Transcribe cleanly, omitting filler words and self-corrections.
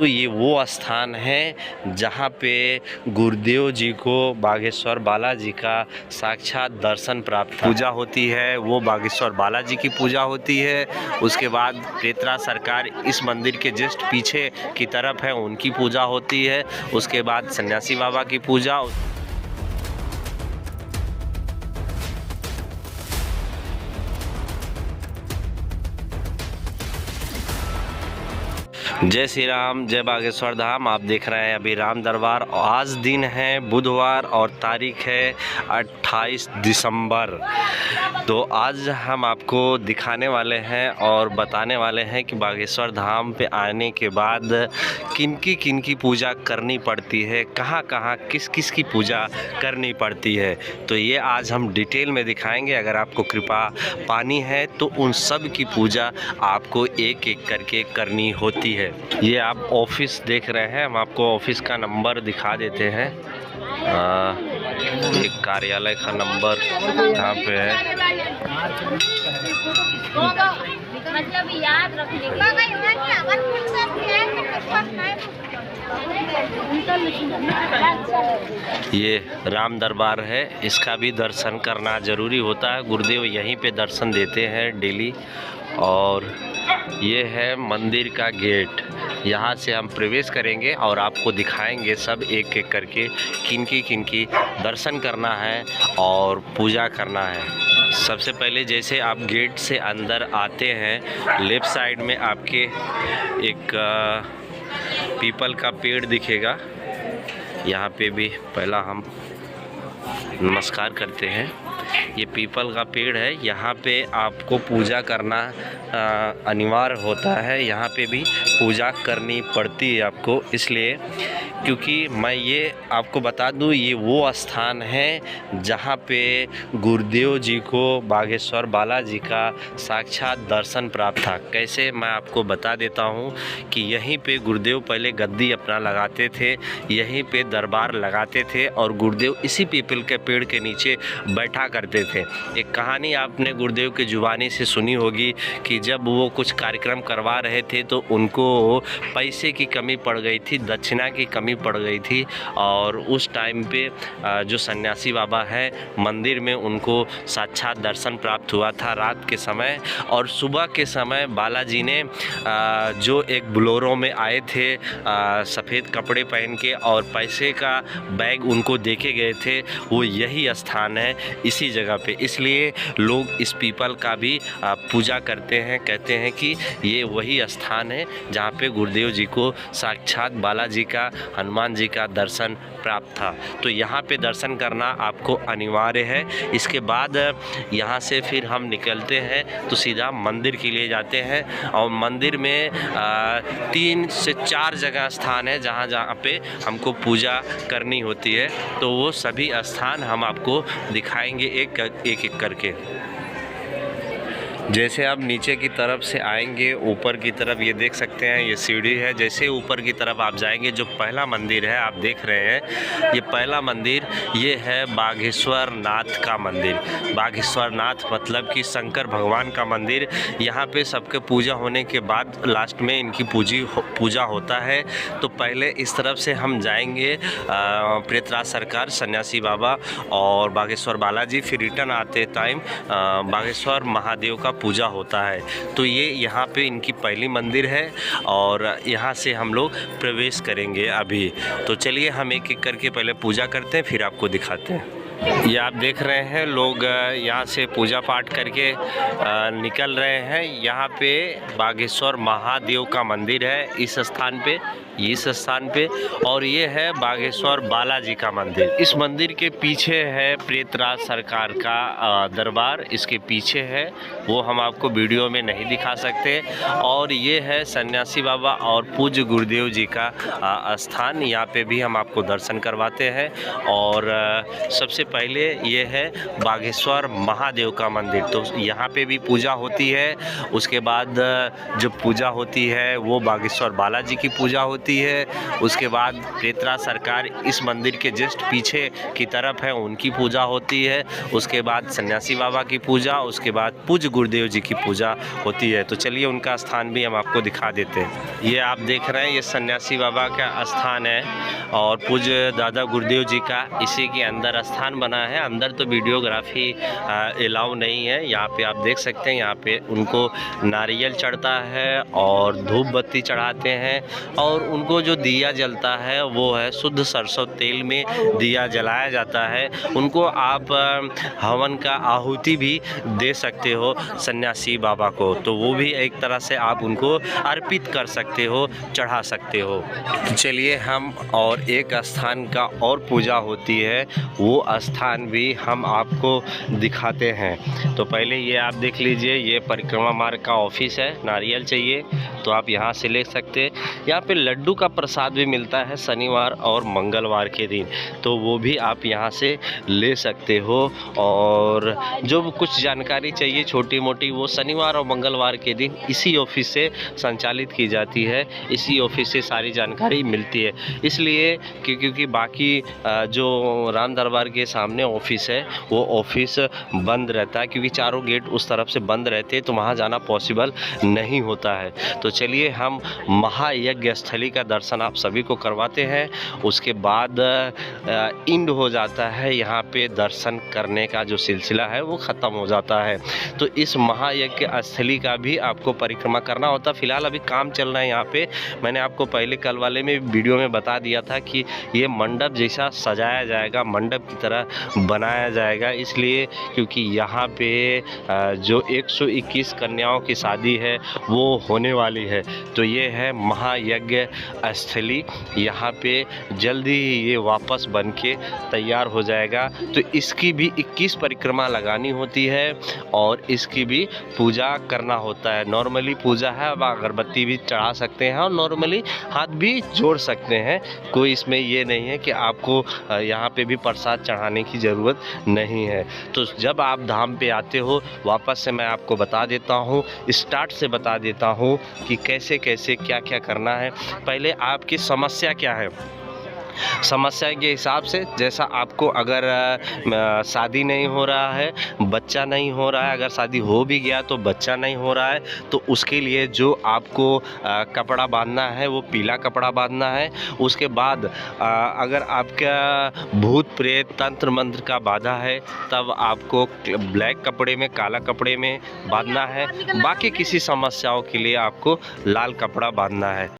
तो ये वो स्थान है जहाँ पे गुरुदेव जी को बागेश्वर बालाजी का साक्षात दर्शन प्राप्त था। पूजा होती है वो बागेश्वर बालाजी की पूजा होती है। उसके बाद प्रेतरा सरकार इस मंदिर के जस्ट पीछे की तरफ है, उनकी पूजा होती है। उसके बाद सन्यासी बाबा की पूजा। जय श्री राम, जय बागेश्वर धाम। आप देख रहे हैं अभी राम दरबार। आज दिन है बुधवार और तारीख है 28 दिसंबर। तो आज हम आपको दिखाने वाले हैं और बताने वाले हैं कि बागेश्वर धाम पे आने के बाद किन की पूजा करनी पड़ती है, कहाँ कहाँ किस किस की पूजा करनी पड़ती है। तो ये आज हम डिटेल में दिखाएंगे। अगर आपको कृपा पानी है तो उन सब की पूजा आपको एक एक करके करनी होती है। ये आप ऑफिस देख रहे हैं, हम आपको ऑफिस का नंबर दिखा देते हैं। एक कार्यालय का नंबर यहाँ पे है। मतलब याद रखने ये राम दरबार है, इसका भी दर्शन करना ज़रूरी होता है। गुरुदेव यहीं पे दर्शन देते हैं डेली। और ये है मंदिर का गेट, यहाँ से हम प्रवेश करेंगे और आपको दिखाएंगे सब एक एक करके किन की दर्शन करना है और पूजा करना है। सबसे पहले जैसे आप गेट से अंदर आते हैं, लेफ़्ट साइड में आपके एक पीपल का पेड़ दिखेगा। यहाँ पे भी पहला हम नमस्कार करते हैं। ये पीपल का पेड़ है, यहाँ पे आपको पूजा करना अनिवार्य होता है। यहाँ पे भी पूजा करनी पड़ती है आपको, इसलिए क्योंकि मैं ये आपको बता दूँ, ये वो स्थान है जहाँ पे गुरुदेव जी को बागेश्वर बालाजी का साक्षात दर्शन प्राप्त था। कैसे, मैं आपको बता देता हूँ कि यहीं पे गुरुदेव पहले गद्दी अपना लगाते थे, यहीं पे दरबार लगाते थे और गुरुदेव इसी पीपल के पेड़ के नीचे बैठा करते थे। एक कहानी आपने गुरुदेव की जुबानी से सुनी होगी कि जब वो कुछ कार्यक्रम करवा रहे थे तो उनको पैसे की कमी पड़ गई थी, दक्षिणा की कमी पड़ गई थी। और उस टाइम पे जो सन्यासी बाबा है मंदिर में, उनको साक्षात दर्शन प्राप्त हुआ था रात के समय। और सुबह के समय बालाजी ने जो एक बोलेरो में आए थे सफ़ेद कपड़े पहन के और पैसे का बैग उनको देके गए थे, वो यही स्थान है इसी जगह पे। इसलिए लोग इस पीपल का भी पूजा करते हैं। कहते हैं कि ये वही स्थान है जहाँ पे गुरुदेव जी को साक्षात बालाजी का, हनुमान जी का दर्शन प्राप्त था। तो यहाँ पे दर्शन करना आपको अनिवार्य है। इसके बाद यहाँ से फिर हम निकलते हैं तो सीधा मंदिर के लिए जाते हैं। और मंदिर में 3 से 4 जगह स्थान है जहाँ पे हमको पूजा करनी होती है। तो वो सभी स्थान हम आपको दिखाएंगे एक एक करके। जैसे आप नीचे की तरफ से आएंगे, ऊपर की तरफ ये देख सकते हैं, ये सीढ़ी है। जैसे ऊपर की तरफ आप जाएंगे, जो पहला मंदिर है आप देख रहे हैं, ये पहला मंदिर ये है बागेश्वर नाथ का मंदिर। बागेश्वर नाथ मतलब कि शंकर भगवान का मंदिर। यहाँ पे सबके पूजा होने के बाद लास्ट में इनकी पूजा होता है। तो पहले इस तरफ से हम जाएंगे प्रेतरा सरकार, सन्यासी बाबा और बागेश्वर बालाजी। फिर रिटर्न आते टाइम बागेश्वर महादेव का पूजा होता है। तो ये यहाँ पे इनकी पहली मंदिर है और यहाँ से हम लोग प्रवेश करेंगे अभी। तो चलिए हम एक एक करके पहले पूजा करते हैं, फिर आपको दिखाते हैं। ये आप देख रहे हैं लोग यहाँ से पूजा पाठ करके निकल रहे हैं। यहाँ पे बागेश्वर महादेव का मंदिर है इस स्थान पे, और ये है बागेश्वर बालाजी का मंदिर। इस मंदिर के पीछे है प्रेतरा सरकार का दरबार, इसके पीछे है, वो हम आपको वीडियो में नहीं दिखा सकते। और ये है सन्यासी बाबा और पूज्य गुरुदेव जी का स्थान, यहाँ पे भी हम आपको दर्शन करवाते हैं। और सबसे पहले ये है बागेश्वर महादेव का मंदिर, तो यहाँ पे भी पूजा होती है। उसके बाद जो पूजा होती है वो बागेश्वर बालाजी की पूजा होती है। उसके बाद प्रेतरा सरकार इस मंदिर के जस्ट पीछे की तरफ है, उनकी पूजा होती है। उसके बाद सन्यासी बाबा की पूजा, उसके बाद पूज्य गुरुदेव जी की पूजा होती है। तो चलिए उनका स्थान भी हम आपको दिखा देते हैं। ये आप देख रहे हैं, ये सन्यासी बाबा का स्थान है और पूज्य दादा गुरुदेव जी का इसी के अंदर स्थान बना है। अंदर तो वीडियोग्राफी अलाउ नहीं है। यहाँ पे आप देख सकते हैं, यहाँ पे उनको नारियल चढ़ता है और धूप बत्ती चढ़ाते हैं और उनको जो दिया जलता है वो है शुद्ध सरसों तेल में दिया जलाया जाता है। उनको आप हवन का आहुति भी दे सकते हो सन्यासी बाबा को, तो वो भी एक तरह से आप उनको अर्पित कर सकते हो, चढ़ा सकते हो। तो चलिए हम और एक स्थान का और पूजा होती है, वो स्थान भी हम आपको दिखाते हैं। तो पहले ये आप देख लीजिए, ये परिक्रमा मार्ग का ऑफिस है। नारियल चाहिए तो आप यहाँ से ले सकते हैं। यहाँ पे लड्डू का प्रसाद भी मिलता है शनिवार और मंगलवार के दिन, तो वो भी आप यहाँ से ले सकते हो। और जो कुछ जानकारी चाहिए छोटी मोटी, वो शनिवार और मंगलवार के दिन इसी ऑफिस से संचालित की जाती है। इसी ऑफिस से सारी जानकारी मिलती है। इसलिए क्योंकि बाकी जो राम दरबार के सामने ऑफिस है वो ऑफिस बंद रहता है, क्योंकि चारों गेट उस तरफ से बंद रहते हैं, तो वहाँ जाना पॉसिबल नहीं होता है। तो चलिए हम महायज्ञ स्थली का दर्शन आप सभी को करवाते हैं। उसके बाद इंड हो जाता है, यहाँ पे दर्शन करने का जो सिलसिला है वो ख़त्म हो जाता है। तो इस महायज्ञ स्थली का भी आपको परिक्रमा करना होता है। फिलहाल अभी काम चल रहा है यहाँ पे। मैंने आपको पहले कल वाले में वीडियो में बता दिया था कि ये मंडप जैसा सजाया जाएगा, मंडप की तरह बनाया जाएगा, इसलिए क्योंकि यहाँ पे जो 121 कन्याओं की शादी है वो होने वाली है। तो ये है महायज्ञ स्थली। यहाँ पे जल्दी ही ये वापस बन के तैयार हो जाएगा। तो इसकी भी 21 परिक्रमा लगानी होती है और इसकी भी पूजा करना होता है। नॉर्मली पूजा है, अब अगरबत्ती भी चढ़ा सकते हैं और नॉर्मली हाथ भी जोड़ सकते हैं। कोई इसमें ये नहीं है कि आपको यहाँ पे भी प्रसाद चढ़ाने की ज़रूरत नहीं है। तो जब आप धाम पे आते हो, वापस से मैं आपको बता देता हूँ, स्टार्ट से बता देता हूँ कि कैसे कैसे क्या क्या करना है। पहले आपकी समस्या क्या है, समस्या के हिसाब से, जैसा आपको अगर शादी नहीं हो रहा है, बच्चा नहीं हो रहा है, अगर शादी हो भी गया तो बच्चा नहीं हो रहा है, तो उसके लिए जो आपको कपड़ा बांधना है वो पीला कपड़ा बांधना है। उसके बाद अगर आपका भूत प्रेत तंत्र मंत्र का बाधा है, तब आपको ब्लैक कपड़े में, काला कपड़े में बांधना है। बाकी किसी समस्याओं के लिए आपको लाल कपड़ा बांधना है।